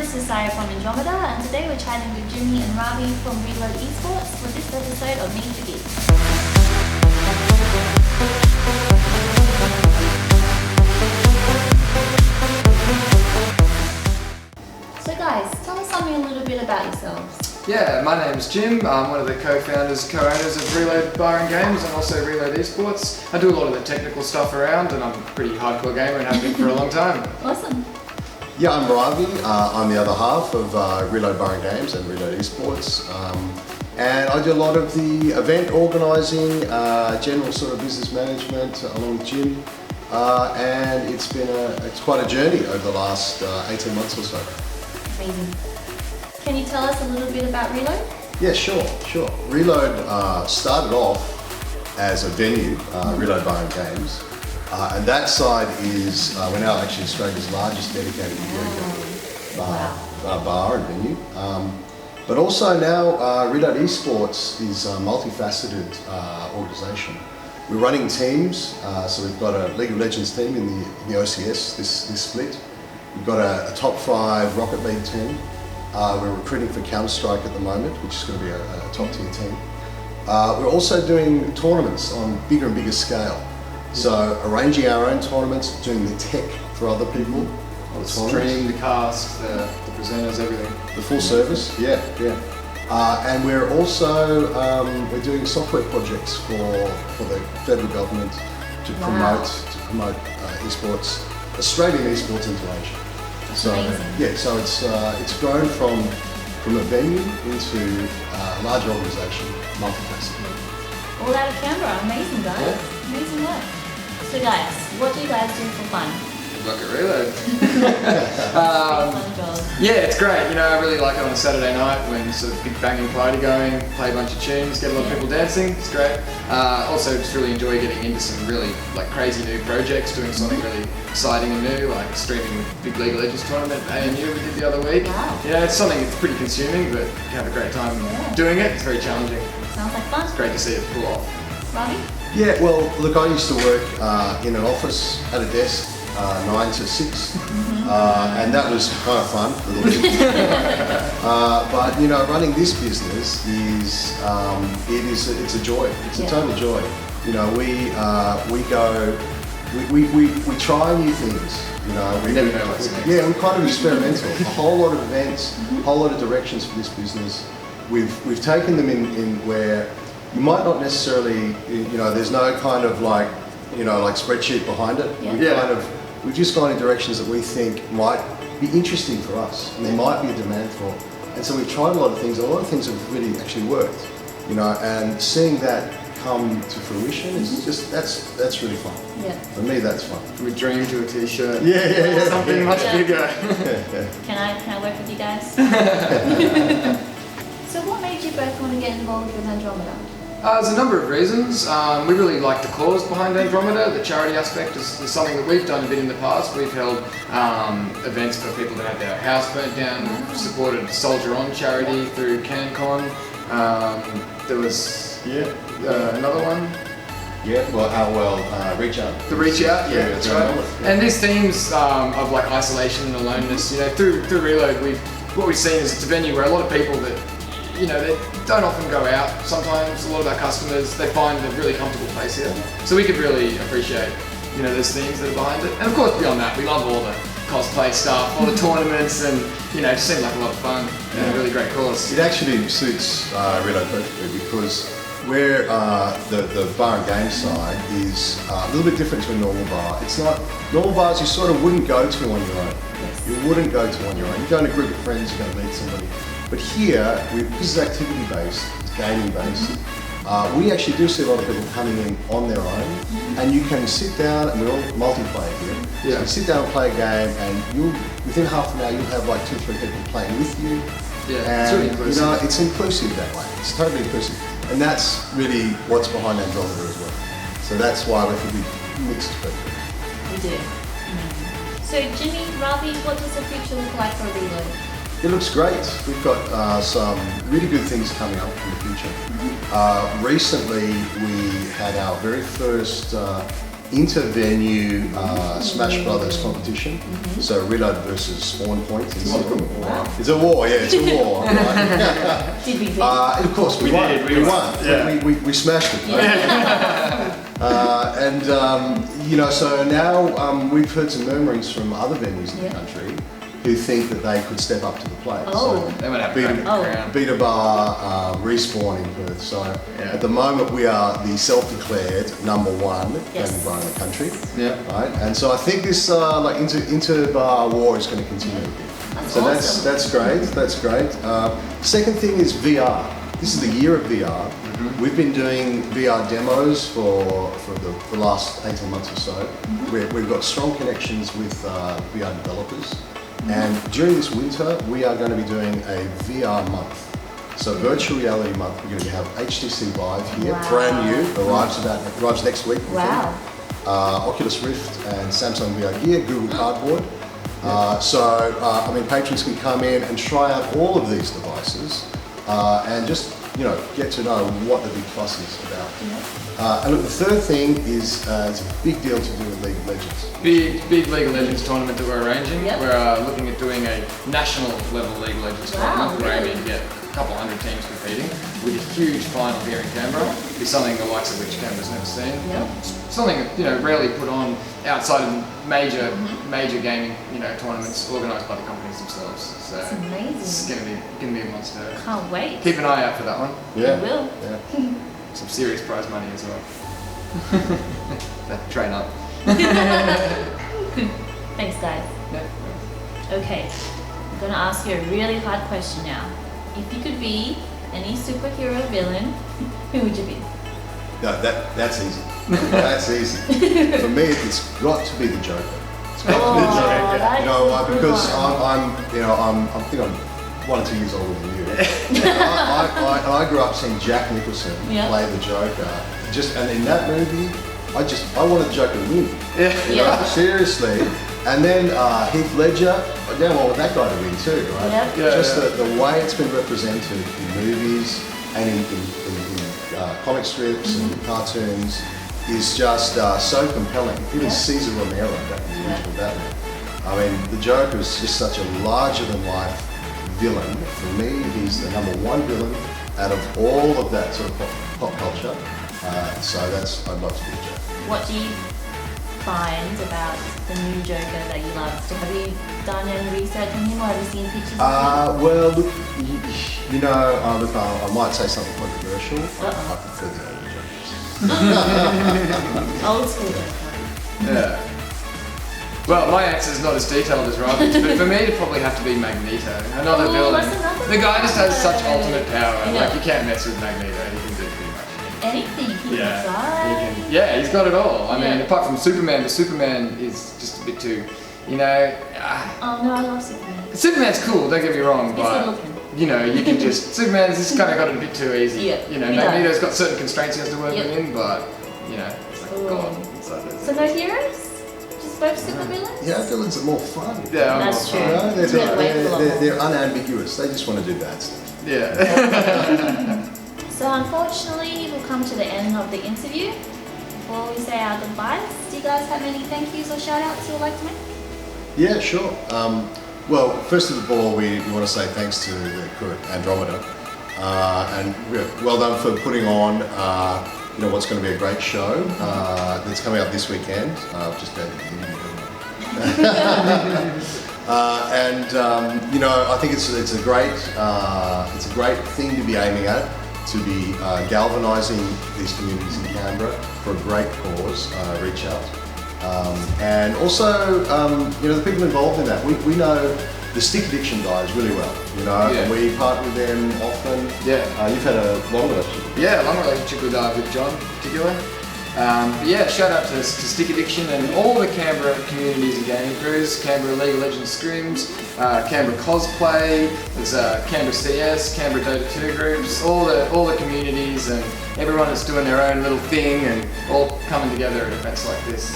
this is Sarie from Andrometa, and today we're chatting with Jimmy and Ravi from Reload Esports for this episode of Meet The Geeks. So guys, tell us something a little bit about yourselves. Yeah, my name's Jim. I'm one of the co-founders, co-owners of Reload Bar and Games and also Reload Esports. I do a lot of the technical stuff around and I'm a pretty hardcore gamer and have been for a long time. Awesome. Yeah, I'm Ravi. I'm the other half of Reload Bar and Games and Reload Esports. And I do a lot of the event organising, general sort of business management along with Jim. And it's quite a journey over the last 18 months or so. Amazing. Can you tell us a little bit about Reload? Yeah, sure. Reload started off as a venue, Reload Bar and Games. And that side is, we're now actually Australia's largest dedicated video game bar and venue. But also now Reload Esports is a multifaceted organisation. We're running teams, so we've got a League of Legends team in the OCS, this split. We've got a top 5 Rocket League team. We're recruiting for Counter-Strike at the moment, which is going to be a top tier team. We're also doing tournaments on bigger and bigger scale. So arranging our own tournaments, doing the tech for other people. The stream, the cast, the presenters, everything. The full service, yeah. And we're also we're doing software projects for the federal government to promote esports, Australian esports into Asia. That's so amazing. Yeah, so it's grown from a venue into a larger organisation, multifaceted. All out of Canberra. Amazing, guys. Yeah. Amazing work. So guys, what do you guys do for fun? Work at Reload. Fun job. Yeah, it's great. You know, I really like it on a Saturday night when there's a big banging party going, play a bunch of tunes, get a lot of people dancing. It's great. Also, just really enjoy getting into some really crazy new projects, doing something really exciting and new, like streaming Big League of Legends tournament ANU we did the other week. Wow. You know, it's something that's pretty consuming, but you have a great time doing it. It's very challenging. Sounds like fun. It's great to see it pull off. Ravi? Yeah, well, look, I used to work in an office at a desk, 9 to 6, and that was kind of fun, a little bit. But you know, running this business it's a joy. It's a total joy. You know, we try new things. You know, we never know what's next. Yeah, we're kind of experimental. A whole lot of events, a whole lot of directions for this business. We've taken them in where you might not necessarily, you know, there's no kind of like spreadsheet behind it. Yeah. We've just gone in directions that we think might be interesting for us, and there might be a demand for. And so we've tried a lot of things. A lot of things have really actually worked, you know. And seeing that come to fruition is just that's really fun. Yeah. For me, that's fun. From a dream to a t-shirt. Yeah. Something much bigger. Can I work with you guys? So what made you both want to get involved with Andrometa? There's a number of reasons. We really like the cause behind Andrometa. The charity aspect is something that we've done a bit in the past. We've held events for people that had their house burnt down, supported Soldier On charity through CanCon. There was another one. Yeah, Reach Out. The Reach Out, yeah, that's right. And these themes of like isolation and aloneness, you know, through Reload, what we've seen is it's a venue where a lot of people that, you know, they don't often go out. Sometimes a lot of our customers, they find a really comfortable place here. So we could really appreciate, you know, those themes that are behind it. And of course beyond that, we love all the cosplay stuff, all the tournaments, and, you know, it just seemed like a lot of fun and a really great cause. It actually suits Reload perfectly because where the bar and game side is a little bit different to a normal bar. It's not, normal bars you sort of wouldn't go to on your own. Yes. You wouldn't go to on your own. You go in a group of friends, you're going to meet somebody. But here, this is activity based, it's gaming based. We actually do see a lot of people coming in on their own, and you can sit down, and we're all multiplayer here. So you can sit down and play a game, and within half an hour you'll have like 2 or 3 people playing with you. Yeah, and, it's really inclusive. You know, it's inclusive that way. It's totally inclusive, and that's really what's behind Andrometa as well. So that's why we think we mixed perfectly. We do. So Jimmy, Ravi, what does the future look like for Reload? It looks great. We've got some really good things coming up in the future. Recently, we had our very first inter-venue Smash Brothers competition. So Reload versus Spawn Point in Sydney. Wow. It's a war, yeah, it's a war. Right? Did we win? Of course, we won. did, We won. Yeah. We smashed it. So now we've heard some murmurings from other venues in the country who think that they could step up to the plate. Oh. They might have a Beta, crack at the crown. Beta Bar Respawn in Perth. So at the moment we are the self-declared #1 gaming bar in the country. Yeah. Right, and so I think this inter-bar war is going to continue. That's So awesome. that's great. That's great. Second thing is VR. This is the year of VR. We've been doing VR demos for the last 18 months or so. We've got strong connections with VR developers. And during this winter, we are going to be doing a VR month. So virtual reality month, we're going to have HTC Vive here, brand new, arrives next week. Wow. Oculus Rift and Samsung VR Gear, Google Cardboard. Patrons can come in and try out all of these devices and just get to know what the big fuss is about. And look, the third thing is it's a big deal to do with League of Legends. Big League of Legends tournament that we're arranging. Yep. We're looking at doing a national level League of Legends tournament. We're really? aiming to get a couple hundred teams competing with a huge final here in Canberra. It's something the likes of which Canberra's never seen. Yep. Something rarely put on outside of major gaming tournaments organised by the companies themselves. So That's amazing. it's gonna be a monster. Can't wait. Keep an eye out for that one. Yeah. I will. Yeah. Some serious prize money as well. Train up. Thanks, guys. Okay, I'm gonna ask you a really hard question now. If you could be any superhero villain, who would you be? No, that's easy. That's easy. For me, it's got to be the Joker. It's got to be the Joker. that is a good Because one. I think I'm 1 or 2 years older than you. I grew up seeing Jack Nicholson play the Joker. And in that movie, I wanted the Joker to win. Seriously. And then Heath Ledger, I don't want that guy to win too, right? Yep. The way it's been represented in movies and in comic strips and cartoons is just so compelling. Even Caesar Romero, that original Batman. I mean, the Joker is just such a larger-than-life villain. For me, he's the #1 villain out of all of that sort of pop culture. I'd love to be the Joker. What do you find about the new Joker that you love? So have you done any research on him or have you seen pictures of him? Well, look, I might say something controversial. I prefer the older Jokers. Old school Joker. Yeah. Well, my answer is not as detailed as Ravi's, but for me it'd probably have to be Magneto. Another villain. That's another The guy just has such one. ultimate power. Yeah. Like, you can't mess with Magneto. He can do pretty much Anything, he anything. can fly. He's got it all. I mean, Yeah. apart from Superman, but Superman is just a bit too, Oh no, I love Superman. Superman's cool, don't get me wrong, He's but good looking. you can just, Superman's just kind of got it a bit too easy. Yeah, he does. Magneto's got certain constraints he has to work Yep. within, but, it's like Ooh. God inside So those. no heroes? Just both super villains? Yeah, villains are more fun. Yeah, I'm That's not true. sure. They're unambiguous. They just want to do bad stuff. Yeah. So unfortunately, we'll come to the end of the interview. Before we say our goodbyes, do you guys have any thank yous or shout outs you would like to make? Yeah, sure. Well, first of all, we want to say thanks to the crew at Andrometa, and well done for putting on, what's going to be a great show that's coming up this weekend. Just had the interview. I think it's a great thing to be aiming at, to be galvanising these communities in Canberra for a great cause. Reach out. And also, the people involved in that, we know the stick addiction guys really well, and we partner with them often. Yeah. You've had a long relationship. Yeah, long relationship with John in particular. Shout out to Stick Addiction and all the Canberra communities and gaming crews, Canberra League of Legends scrims, Canberra Cosplay, there's Canberra CS, Canberra Dota 2 groups, all the communities and everyone that's doing their own little thing and all coming together at events like this.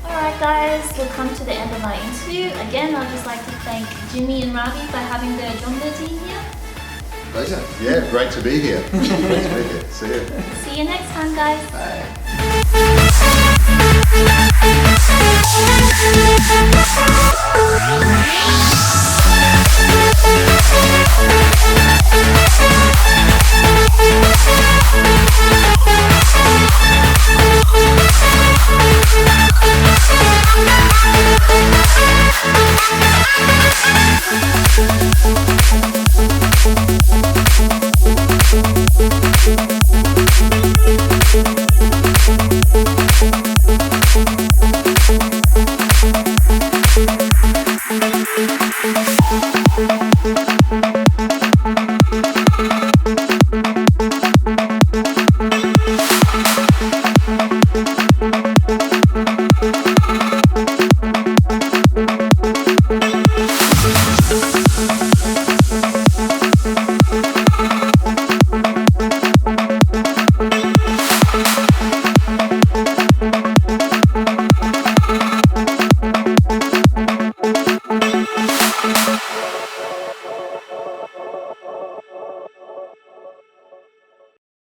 Alright guys, we'll come to the end of our interview. Again, I'd just like to thank Jimmy and Ravi for having the Andrometa team here. Pleasure. Yeah, great to be here. Great to be here. See you. See you next time guys. Bye.